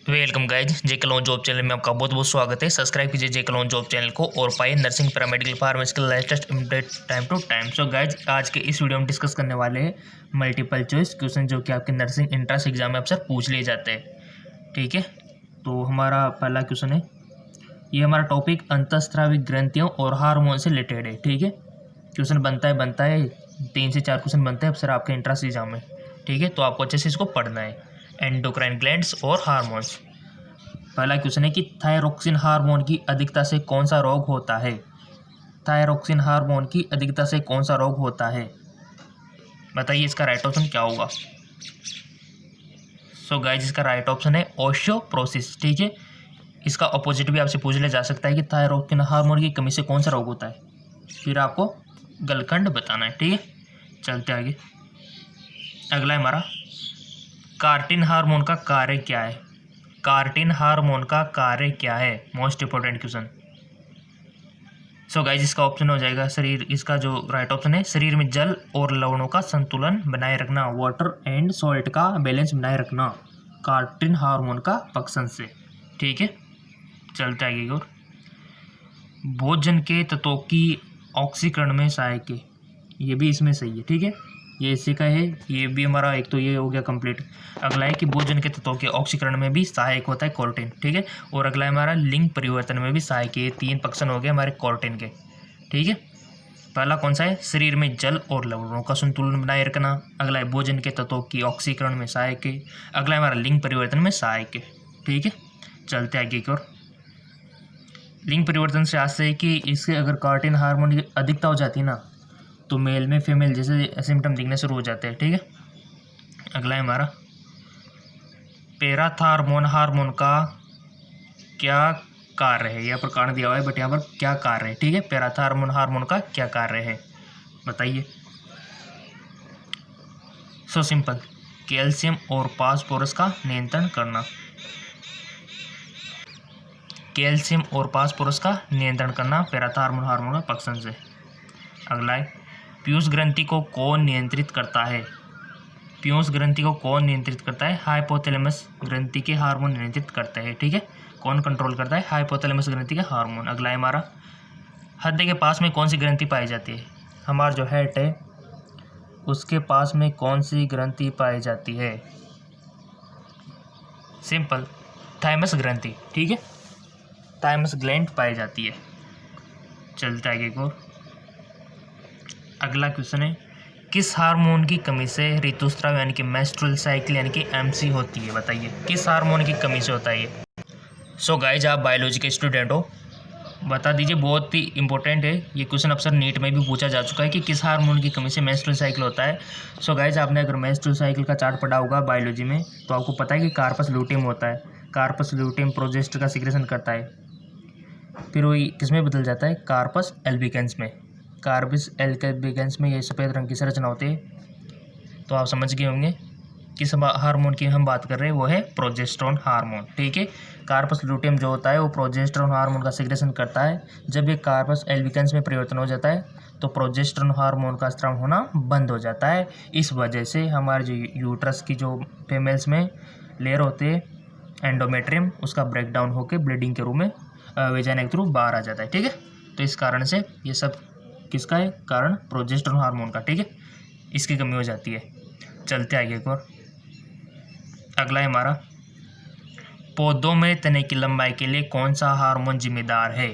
Welcome guys, जे clone job channel में आपका बहुत बहुत स्वागत है। सब्सक्राइब कीजिए जे कलोन जॉब चैनल को और पाइए nursing paramedical pharmacist latest update time to time. So guys, आज के इस वीडियो में डिस्कस करने वाले हैं मल्टीपल चॉइस क्वेश्चन जो कि आपके नर्सिंग एंट्रेंस एग्जाम में अक्सर पूछ लिए जाते हैं। ठीक है, तो हमारा पहला क्वेश्चन है, ये हमारा टॉपिक अंतःस्रावी ग्रंथियों और हार्मोन से रिलेटेड है। ठीक है, क्वेश्चन बनता है 3 से 4 क्वेश्चन बनते हैं अक्सर आपके एंट्रेंस एग्जाम में। ठीक है, तो आपको अच्छे से इसको पढ़ना है। एंडोक्राइन ग्लैंड्स और हार्मोन्स। पहला क्वेश्चन है कि थायरोक्सिन हार्मोन की अधिकता से कौन सा रोग होता है। थायरोक्सिन हार्मोन की अधिकता से कौन सा रोग होता है, बताइए इसका राइट ऑप्शन क्या होगा। सो गाइस, इसका राइट ऑप्शन है ओस्टियोपोरोसिस। ठीक है, इसका अपोजिट भी आपसे पूछ लिया जा सकता है कि थायरोक्सिन हार्मोन की कमी से कौन सा रोग होता है, फिर आपको गलखंड बताना है। ठीक है, चलते आगे। अगला है हमारा, कार्टिन हार्मोन का कार्य क्या है। कार्टिन हार्मोन का कार्य क्या है, most important question. So guys, इसका ऑप्शन हो जाएगा शरीर, इसका जो राइट ऑप्शन है, शरीर में जल और लवणों का संतुलन बनाए रखना, वाटर एंड सॉल्ट का बैलेंस बनाए रखना, कार्टिन हार्मोन का फंक्शन से। ठीक है, चलते आगे और भोजन के तत्वों की ऑक्सीकरण में सहायक है, ये भी इसमें सही है। ठीक है, ये इसी का है, ये भी हमारा एक तो ये हो गया कंप्लीट। अगला है कि भोजन के तत्वों के ऑक्सीकरण में भी सहायक होता है कोर्टिन। ठीक है, और अगला है हमारा लिंग परिवर्तन में भी सहायक है। ये 3 फंक्शन हो गए हमारे कोर्टिन के। ठीक है, पहला कौन सा है, शरीर में जल और लवणों का संतुलन बनाए रखना। अगला है भोजन के तत्वों की ऑक्सीकरण में सहायक है। अगला है हमारा लिंग परिवर्तन में सहायक है। ठीक है, चलते आगे की ओर। लिंग परिवर्तन से आज से है कि इससे अगर कार्टिन हार्मोन की अधिकता हो जाती है ना, तो मेल में फीमेल जैसे सिम्टम दिखने शुरू हो जाते हैं। ठीक है, अगला है हमारा, पैराथार्मोन हार्मोन का क्या कार्य है। यहाँ पर कारण दिया हुआ है बट यहाँ पर क्या कार्य है। ठीक है, पैराथार्मोन हार्मोन का क्या कार्य है, बताइए। सो सिंपल, कैल्शियम और फास्फोरस का नियंत्रण करना। कैल्शियम और फास्फोरस का नियंत्रण करना पैराथार्मोन हार्मोन का फंक्शन से। अगला है, पीयूष ग्रंथि को कौन नियंत्रित करता है। पीयूष ग्रंथि को कौन नियंत्रित करता है, हाइपोथैलेमस ग्रंथि के हार्मोन नियंत्रित करते हैं। ठीक है, कौन कंट्रोल करता है, हाइपोथैलेमस ग्रंथि के हार्मोन। अगला है हमारा, हृदय के पास में कौन सी ग्रंथि पाई जाती है। हमारा जो हेड है उसके पास में कौन सी ग्रंथि पाई जाती है, सिंपल, थाइमस ग्रंथि। ठीक है, थाइमस ग्लैंड पाई जाती है। चलते आगे को। अगला क्वेश्चन है, किस हार्मोन की कमी से ऋतुस्राव यानी कि मेंस्ट्रुअल साइकिल यानी कि एमसी होती है, बताइए किस हार्मोन की कमी से होता है ये। सो गाइज, आप बायोलॉजी के स्टूडेंट हो, बता दीजिए, बहुत ही इंपॉर्टेंट है ये क्वेश्चन, अक्सर नीट में भी पूछा जा चुका है कि किस हार्मोन की कमी से मेंस्ट्रुअल साइकिल होता है। सो गाइज, आपने अगर मेंस्ट्रुअल साइकिल का चार्ट पढ़ा होगा बायोलॉजी में, तो आपको पता है कि कार्पस लूटियम होता है। कार्पस लूटियम प्रोजेस्टर का सिक्रेशन करता है, फिर वही किसमें बदल जाता है, कार्पस एल्बिकेंस में। कार्पस एल्बिकेंस में ये सफ़ेद रंग की संरचना होती है। तो आप समझ गए होंगे किस हार्मोन की हम बात कर रहे हैं, वो है प्रोजेस्टेरोन हार्मोन। ठीक है, कार्पस लूटियम जो होता है वो प्रोजेस्टेरोन हार्मोन का सिक्रेशन करता है। जब ये कार्पस एल्बिकेंस में परिवर्तन हो जाता है तो प्रोजेस्टेरोन हार्मोन का स्राव होना बंद हो जाता है। इस वजह से हमारे जो यूट्रस की जो फीमेल्स में लेयर होते हैं एंडोमेट्रियम, उसका ब्रेक डाउन होकर ब्लीडिंग के रूप में वेजाइना के थ्रू बाहर आ जाता है। ठीक है, तो इस कारण से ये सब किसका है, कारण प्रोजेस्टेरोन हार्मोन का। ठीक है, इसकी कमी हो जाती है। चलते आगे एक और। अगला है हमारा, पौधों में तने की लंबाई के लिए कौन सा हार्मोन जिम्मेदार है।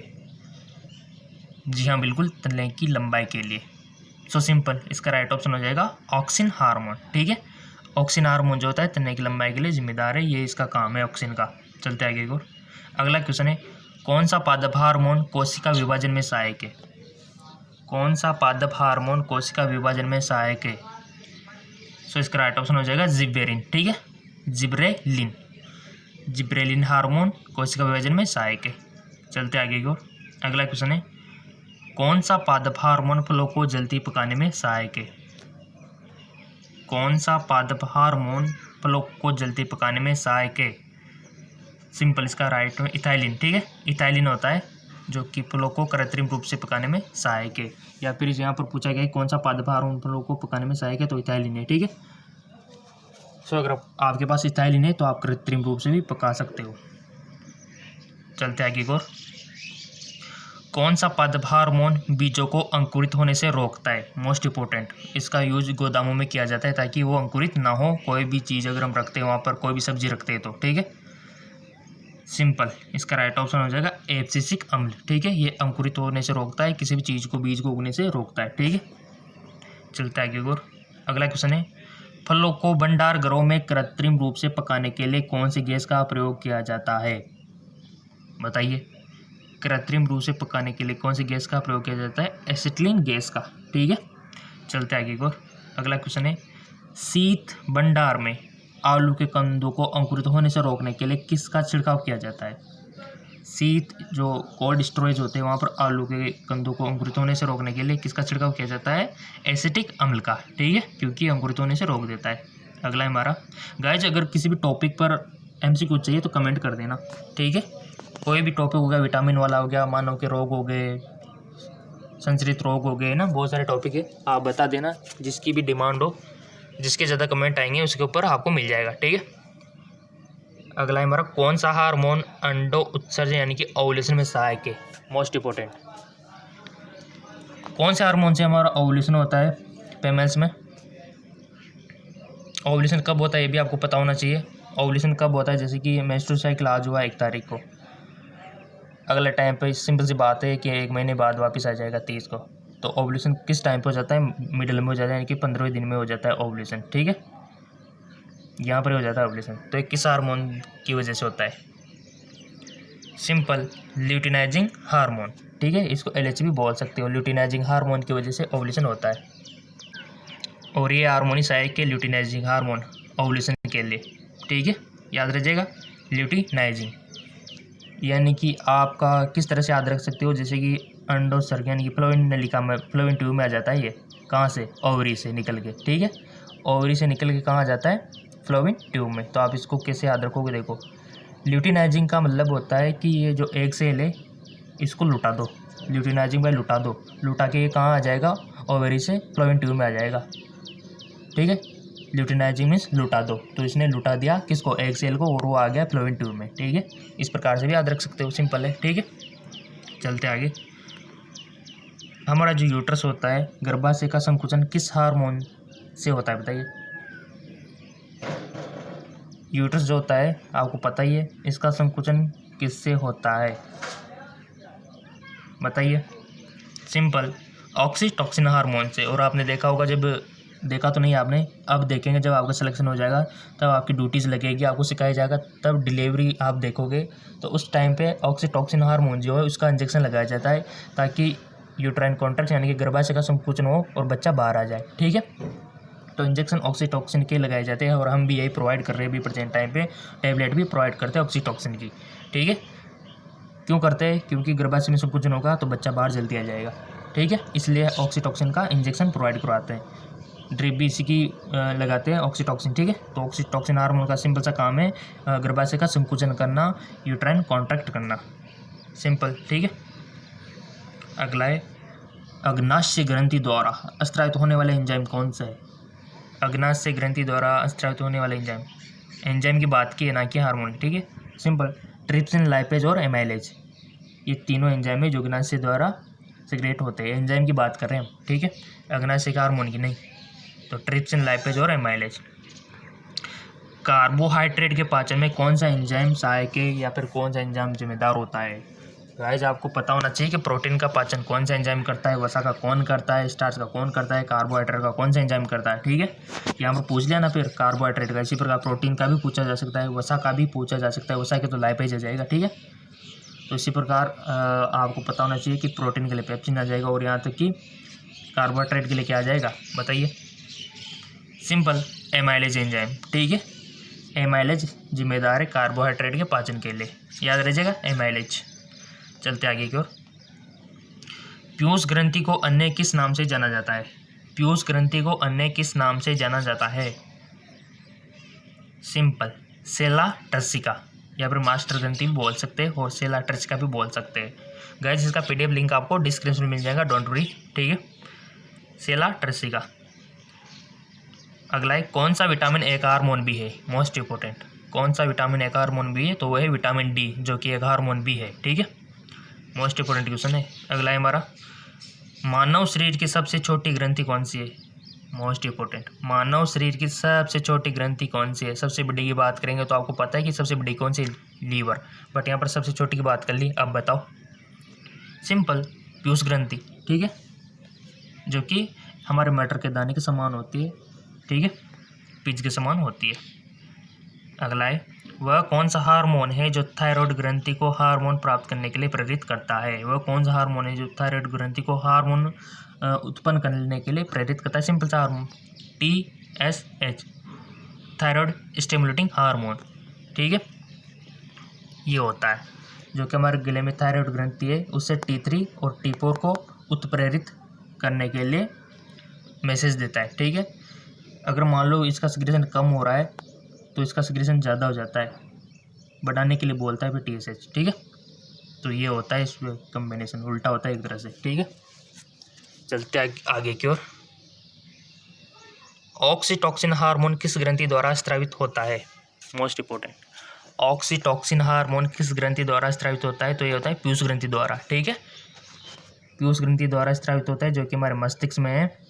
जी हाँ, बिल्कुल, तने की लंबाई के लिए। सो सिंपल, इसका राइट ऑप्शन हो जाएगा ऑक्सिन हार्मोन। ठीक है, ऑक्सिन हार्मोन जो होता है तने की लंबाई के लिए जिम्मेदार है, ये इसका काम है ऑक्सिन का। चलते आगे एक और। अगला क्वेश्चन है, कौन सा पादप हार्मोन कोशिका विभाजन में सहायक है। कौन सा पादप हार्मोन कोशिका विभाजन में सहायक है। सो इसका राइट ऑप्शन हो जाएगा जिब्रेलिन। ठीक है, जिब्रेलिन। जिब्रेलिन हार्मोन कोशिका विभाजन में सहायक है। चलते आगे की ओर। अगला क्वेश्चन है, कौन सा पादप हार्मोन फलों को जल्दी पकाने में सहायक है। कौन सा पादप हार्मोन फलों को जल्दी पकाने में सहायक है, सिंपल, इसका राइट में इथाइलिन। ठीक है, इथाइलिन होता है जो कि फलों को कृत्रिम रूप से पकाने में सहायक है। या फिर यहाँ पर पूछा गया है कौन सा पादप हार्मोन फलों को पकाने में सहायक है, तो इथाइलिन है। ठीक है, सो अगर आपके पास इथाइलिन है तो आप कृत्रिम रूप से भी पका सकते हो। चलते आगे की ओर। कौन सा पादप हार्मोन बीजों को अंकुरित होने से रोकता है? Most important. इसका यूज गोदामों में किया जाता है ताकि वो अंकुरित ना हो। कोई भी चीज़ अगर हम रखते हैं वहाँ पर, कोई भी सब्जी रखते हैं तो, ठीक है। सिंपल, इसका राइट ऑप्शन हो जाएगा एब्सिसिक अम्ल, ठीक है। ये अंकुरित होने से रोकता है, किसी भी चीज़ को, बीज को उगने से रोकता है, ठीक है। चलते आगे और अगला क्वेश्चन है, फलों को भंडार घरों में कृत्रिम रूप से पकाने के लिए कौन सी गैस का प्रयोग किया जाता है? बताइए, कृत्रिम रूप से पकाने के लिए कौन सी गैस का प्रयोग किया जाता है? एसिटिलीन गैस का, ठीक है। चलते आगे और अगला क्वेश्चन है, शीत भंडार में आलू के कंदों को अंकुरित होने से रोकने के लिए किसका छिड़काव किया जाता है? शीत जो कोल्ड स्टोरेज होते हैं वहाँ पर आलू के कंदों को अंकुरित होने से रोकने के लिए किसका छिड़काव किया जाता है? एसिटिक अम्ल का, ठीक है, क्योंकि अंकुरित होने से रोक देता है। अगला है हमारा, गाइज अगर किसी भी टॉपिक पर एमसीक्यू चाहिए तो कमेंट कर देना, ठीक है। कोई भी टॉपिक हो गया, विटामिन वाला हो गया, मानव के रोग हो गए, संचरित रोग हो गए ना, बहुत सारे टॉपिक है, आप बता देना। जिसकी भी डिमांड हो, जिसके ज़्यादा कमेंट आएंगे उसके ऊपर आपको मिल जाएगा, ठीक है। अगला है हमारा, कौन सा हार्मोन अंडो उत्सर्जन यानी कि ओव्यूलेशन में सहायक है? Most important. कौन से हार्मोन से हमारा ओव्यूलेशन होता है फीमेल्स में? ओव्यूलेशन कब होता है ये भी आपको पता होना चाहिए। ओव्यूलेशन कब होता है? जैसे कि मेंस्ट्रुअल साइकिल आज हुआ 1 तारीख को, अगले टाइम पे सिंपल सी बात है कि 1 महीने बाद वापस आ जाएगा 30 को। तो ओव्यूलेशन किस टाइम पे हो जाता है? मिडिल में हो जाता है, यानी कि 15वें दिन में हो जाता है ओव्यूलेशन, ठीक है। यहाँ पर हो जाता है ओव्यूलेशन। तो ये किस हार्मोन की वजह से होता है? सिंपल, ल्यूटिनाइजिंग हार्मोन, ठीक है। इसको LH भी बोल सकते हो। ल्यूटिनाइजिंग हार्मोन की वजह से ओव्यूलेशन होता है, और ये हार्मोन ही सहायक है ल्यूटिनाइजिंग हार्मोन ओव्यूलेशन के लिए, ठीक है। याद रखिएगा, ल्यूटिनाइजिंग यानी कि आपका किस तरह से याद रख सकते हो, जैसे कि अंडोत्सर्ग यानी कि फ्लोएम नलिका में, फ्लोएम ट्यूब में आ जाता है। ये कहाँ से? ओवरी से निकल के, ठीक है। ओवरी से निकल के कहाँ आ जाता है? फ्लोएम ट्यूब में। तो आप इसको कैसे याद रखोगे? देखो, ल्यूटिनाइजिंग का मतलब होता है कि ये जो एग सेल है इसको लुटा दो। ल्यूटिनाइजिंग बाय लुटा दो, लुटा के ये कहाँ आ जाएगा? ओवरी से फ्लोएम ट्यूब में आ जाएगा, ठीक है। ल्यूटिनाइजिंग मीन्स लुटा दो, तो इसने लुटा दिया किसको? एग सेल को, और वो आ गया फ्लोएम ट्यूब में, ठीक है। इस प्रकार से भी याद रख सकते हो, सिंपल है, ठीक है। चलते आगे। हमारा जो यूट्रस होता है, गर्भाशय का संकुचन किस हार्मोन से होता है? बताइए। यूट्रस जो होता है आपको पता ही है, इसका संकुचन किससे होता है? बताइए। सिंपल, ऑक्सीटॉसिन हार्मोन से। और आपने देखा होगा, जब देखा तो नहीं आपने, अब देखेंगे जब आपका सिलेक्शन हो जाएगा तब आपकी ड्यूटीज़ लगेगी, आपको सिखाया जाएगा, तब डिलीवरी आप देखोगे तो उस टाइम पे ऑक्सीटॉसिन हार्मोन जो है उसका इंजेक्शन लगाया जाता है ताकि यूट्राइन कॉन्ट्रैक्शन यानी कि गर्भाशय का संकुचन हो और बच्चा बाहर आ जाए, ठीक है। तो इंजेक्शन ऑक्सीटॉसिन के लगाए जाते हैं, और हम भी यही प्रोवाइड कर रहे हैं अभी प्रेजेंट टाइम पे, टैबलेट भी प्रोवाइड करते हैं ऑक्सीटॉसिन की, ठीक है। क्यों करते हैं? क्योंकि गर्भाशय में संकुचन होगा तो बच्चा बाहर जल्दी आ जाएगा, ठीक है, इसलिए ऑक्सीटॉसिन का इंजेक्शन प्रोवाइड करवाते हैं। ड्रिप भी इसी की लगाते हैं, ऑक्सीटॉसिन, ठीक है। तो ऑक्सीटॉसिन हार्मोन का सिंपल सा काम है गर्भाशय का संकुचन करना, यूट्राइन कॉन्ट्रैक्ट करना, सिंपल, ठीक है। अगला है, अग्नाशय ग्रंथि द्वारा स्रावित होने वाला एंजाइम कौन सा है? अग्नाशय ग्रंथि द्वारा स्रावित होने वाला एंजाइम, एंजाइम की बात की है ना कि हार्मोन, ठीक है। सिंपल, ट्रिप्सिन, लाइपेज और एमाइलेज, ये तीनों एंजाइम है जो अग्नाशय द्वारा सिक्रेट होते हैं। एंजाइम की बात कर रहे हैं हम, ठीक है, अग्नाशय का हार्मोन की नहीं। तो ट्रिप्सिन, लाइपेज और एमाइलेज। कार्बोहाइड्रेट के पाचन में कौन सा एंजाइम सहायक है या फिर कौन सा एंजाइम जिम्मेदार होता है? गाइस आपको पता होना चाहिए कि प्रोटीन का पाचन कौन सा एंजाइम करता है, वसा का कौन करता है, स्टार्च का कौन करता है, कार्बोहाइड्रेट का कौन सा एंजाइम करता है, ठीक है। यहाँ पर पूछ लिया ना, फिर कार्बोहाइड्रेट का, इसी प्रकार प्रोटीन का भी पूछा जा सकता है, वसा का भी पूछा जा सकता है, वसा के तो लाइपेज आ जाएगा, ठीक है। तो इसी प्रकार आपको पता होना चाहिए कि प्रोटीन के लिए पेप्सिन आ जाएगा, और यहाँ तक कि कार्बोहाइड्रेट के लिए क्या आ जाएगा? बताइए। सिंपल, एमाइलेज एंजाइम, ठीक है। एमाइलेज जिम्मेदार है कार्बोहाइड्रेट के पाचन के लिए, याद रखिएगा, एमाइलेज। चलते आगे की ओर। पीयूष ग्रंथि को अन्य किस नाम से जाना जाता है? पीयूष ग्रंथि को अन्य किस नाम से जाना जाता है? सिंपल, सेला टर्सिका, या फिर मास्टर ग्रंथि भी बोल सकते हैं और सेला टर्सिका भी बोल सकते हैं। गाइस इसका PDF लिंक आपको डिस्क्रिप्शन में मिल जाएगा, डोंट वरी, ठीक है। सेला टर्सिका। अगला है कौन सा विटामिन ए का हार्मोन भी है, मोस्ट इंपॉर्टेंट, कौन सा विटामिन ए का हार्मोन भी है, तो वह है विटामिन डी, जो कि एक हार्मोन भी है। ठीक है, मोस्ट इंपॉर्टेंट क्वेश्चन है। अगला है हमारा मानव शरीर की सबसे छोटी ग्रंथि कौन सी है, मोस्ट इंपॉर्टेंट, मानव शरीर की सबसे छोटी ग्रंथि कौन सी है। सबसे बड़ी की बात करेंगे तो आपको पता है कि सबसे बड़ी कौन सी, लीवर, बट यहाँ पर सबसे छोटी की बात कर ली। अब बताओ, सिंपल, पीयूष ग्रंथि। ठीक है, जो कि हमारे मटर के दाने के समान होती है। ठीक है, पिच के समान होती है। अगला है वह कौन सा हार्मोन है जो थायराइड ग्रंथि को हार्मोन प्राप्त करने के लिए प्रेरित करता है। वह कौन सा हार्मोन है जो थायराइड ग्रंथि को हार्मोन उत्पन्न करने के लिए प्रेरित करता है। सिंपल सा hormone, TSH, thyroid stimulating hormone. ठीक है, ये होता है जो कि हमारे गले में थायराइड ग्रंथि है उससे T3 और T4 को उत्प्रेरित करने के लिए मैसेज देता है। ठीक है, अगर मान लो इसका सिक्रेशन कम हो रहा है तो इसका सिक्रेशन ज़्यादा हो जाता है, बढ़ाने के लिए बोलता है फिर TSH। ठीक है, तो ये होता है इस कम्बिनेशन, उल्टा होता है एक तरह से। ठीक है, चलते आगे की ओर। ऑक्सीटॉक्सिन हार्मोन किस ग्रंथि द्वारा स्रावित होता है, मोस्ट इंपॉर्टेंट, ऑक्सीटॉक्सिन हार्मोन किस ग्रंथि द्वारा स्रावित होता है, तो ये होता है पीयूष ग्रंथि द्वारा। ठीक है, पीयूष ग्रंथि द्वारा स्रावित होता है जो कि हमारे मस्तिष्क में है।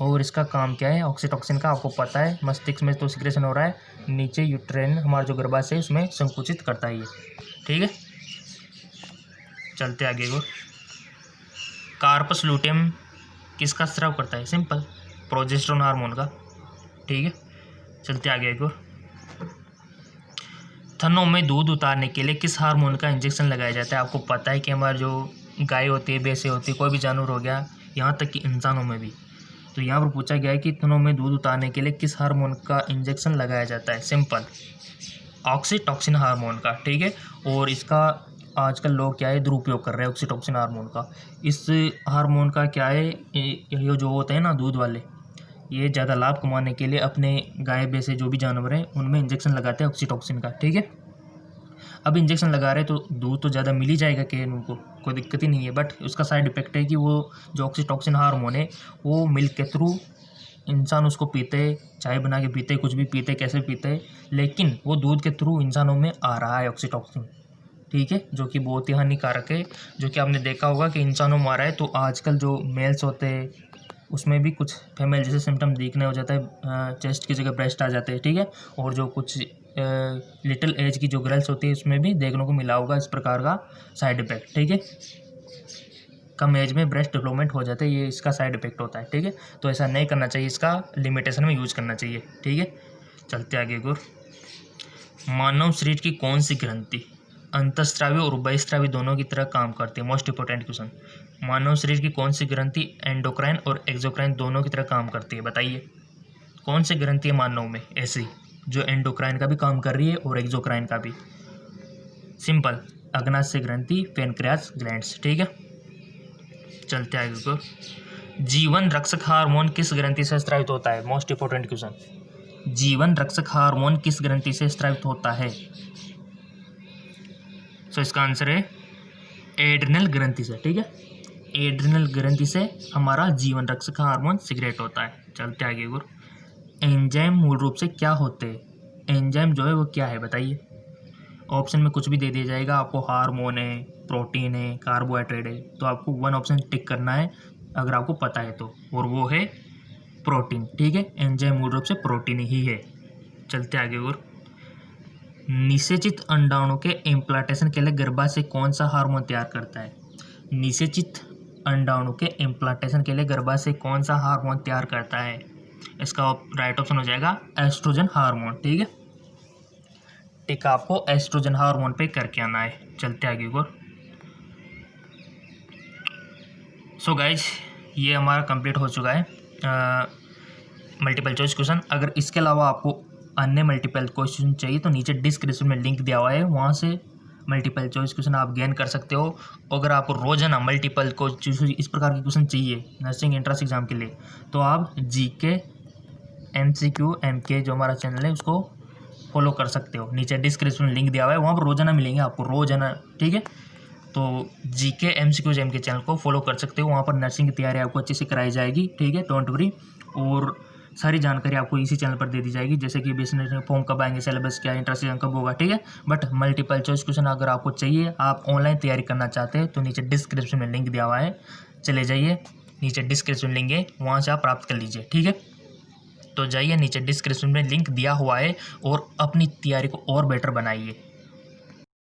और इसका काम क्या है ऑक्सीटॉक्सिन का, आपको पता है, मस्तिष्क में तो सिक्रेशन हो रहा है, नीचे यूट्रेन हमारा जो गर्भाशय है उसमें संकुचित करता है ये। ठीक है, चलते आगे को। कार्पस लूटेम किसका स्राव करता है, सिंपल, प्रोजेस्टेरोन हार्मोन का। ठीक है, चलते आगे को। थनों में दूध उतारने के लिए किस हार्मोन का इंजेक्शन लगाया जाता है। आपको पता है कि हमारी जो गाय होती है, भैंसें होती है, कोई भी जानवर हो गया, यहाँ तक कि इंसानों में भी, तो यहाँ पर पूछा गया है कि थनों में दूध उतारने के लिए किस हार्मोन का इंजेक्शन लगाया जाता है। सिंपल, ऑक्सीटॉक्सिन हार्मोन का। ठीक है, और इसका आजकल लोग क्या है दुरुपयोग कर रहे हैं ऑक्सीटॉक्सिन हार्मोन का। इस हार्मोन का क्या है, ये जो होते हैं ना दूध वाले, ये ज़्यादा लाभ कमाने के लिए अपने गाय भैंसे जो भी जानवर हैं उनमें इंजेक्शन लगाते हैं ऑक्सीटॉक्सिन का। ठीक है, अब इंजेक्शन लगा रहे तो दूध तो ज़्यादा मिल ही जाएगा कि उनको, कोई दिक्कत ही नहीं है, बट उसका साइड इफेक्ट है कि वो जो ऑक्सीटॉक्सिन हार्मोन है वो मिल्क के थ्रू इंसान उसको पीते, चाय बना के पीते, कुछ भी पीते, कैसे पीते, लेकिन वो दूध के थ्रू इंसानों में आ रहा है ऑक्सीटॉक्सिन। ठीक है, जो कि बहुत ही हानिकारक है, जो कि आपने देखा होगा कि इंसानों में आ रहा है। तो आजकल जो मेल्स होते हैं उसमें भी कुछ फीमेल जैसे सिम्टम दिखने हो जाता है, चेस्ट की जगह ब्रेस्ट आ जाते हैं। ठीक है, और जो कुछ लिटिल एज की जो गर्ल्स होती है उसमें भी देखने को मिला होगा इस प्रकार का साइड इफेक्ट। ठीक है, कम एज में ब्रेस्ट डेवलपमेंट हो जाता है, ये इसका साइड इफेक्ट होता है। ठीक है, तो ऐसा नहीं करना चाहिए, इसका लिमिटेशन में यूज करना चाहिए। ठीक है, चलते आगे को। मानव शरीर की कौन सी ग्रंथि अंतःस्रावी और बहिःस्रावी दोनों की तरह काम करती है, मोस्ट इंपॉर्टेंट क्वेश्चन। मानव शरीर की कौन सी ग्रंथि एंडोक्राइन और एक्सोक्राइन दोनों की तरह काम करती है, बताइए कौन सी ग्रंथि है मानव में ऐसी जो एंडोक्राइन का भी काम कर रही है और एक्सोक्राइन का भी। सिंपल, अग्नाशय ग्रंथि, पैनक्रियास ग्लैंड्स। ठीक है, चलते आगे को। जीवन रक्षक हार्मोन किस ग्रंथि से स्रावित होता है, मोस्ट इंपॉर्टेंट क्वेश्चन। जीवन रक्षक हार्मोन किस ग्रंथि से स्रावित होता है, सो इसका आंसर है एड्रिनल ग्रंथि से। ठीक है, एड्रिनल ग्रंथि से हमारा जीवन रक्षक हार्मोन सिक्रेट होता है। चलते आगे को। एंजाइम मूल रूप से क्या होते हैं, एंजाइम जो है वो क्या है बताइए। ऑप्शन में कुछ भी दे दिया जाएगा आपको, हार्मोन है, प्रोटीन है, कार्बोहाइड्रेट है, तो आपको वन ऑप्शन टिक करना है अगर आपको पता है तो, और वो है प्रोटीन। ठीक है, एंजाइम मूल रूप से प्रोटीन ही है। चलते आगे और। निषेचित अंडाणु के इम्प्लांटेशन के लिए गर्भाशय कौन सा हार्मोन तैयार करता है। निषेचित अंडाणु के इम्प्लांटेशन के लिए गर्भाशय कौन सा हार्मोन तैयार करता है, इसका राइट ऑप्शन हो जाएगा एस्ट्रोजन हार्मोन। ठीक है, टिक आपको एस्ट्रोजन हार्मोन पे करके आना है। चलते आगे को। सो गाइज, ये हमारा कंप्लीट हो चुका है मल्टीपल चॉइस क्वेश्चन। अगर इसके अलावा आपको अन्य मल्टीपल क्वेश्चन चाहिए तो नीचे डिस्क्रिप्शन में लिंक दिया हुआ है, वहाँ से मल्टीपल चॉइस क्वेश्चन आप गेन कर सकते हो। अगर आपको रोजाना मल्टीपल क्वेश्चन इस प्रकार के क्वेश्चन चाहिए नर्सिंग एंट्रेंस एग्जाम के लिए, तो आप GK MCQ MK जो हमारा चैनल है उसको फॉलो कर सकते हो। नीचे डिस्क्रिप्शन में लिंक दिया हुआ है, वहाँ पर रोजाना मिलेंगे आपको, रोजाना। ठीक है, तो GK MCQ MK चैनल को फॉलो कर सकते हो, वहाँ पर नर्सिंग की तैयारी आपको अच्छे से कराई जाएगी। ठीक है, डोंट वरी। और सारी जानकारी आपको इसी चैनल पर दे दी जाएगी, जैसे कि बिजनेस फॉर्म कब आएंगे, सिलेबस क्या, इंटरेस्ट कब होगा, ठीक है। बट मल्टीपल चॉइस क्वेश्चन अगर आपको चाहिए, आप ऑनलाइन तैयारी करना चाहते हैं, तो नीचे डिस्क्रिप्शन में लिंक दिया हुआ है, चले जाइए, नीचे डिस्क्रिप्शन लिंक है, वहाँ से आप प्राप्त कर लीजिए, ठीक है। तो जाइए, नीचे डिस्क्रिप्शन में लिंक दिया हुआ है और अपनी तैयारी को और बेटर बनाइए।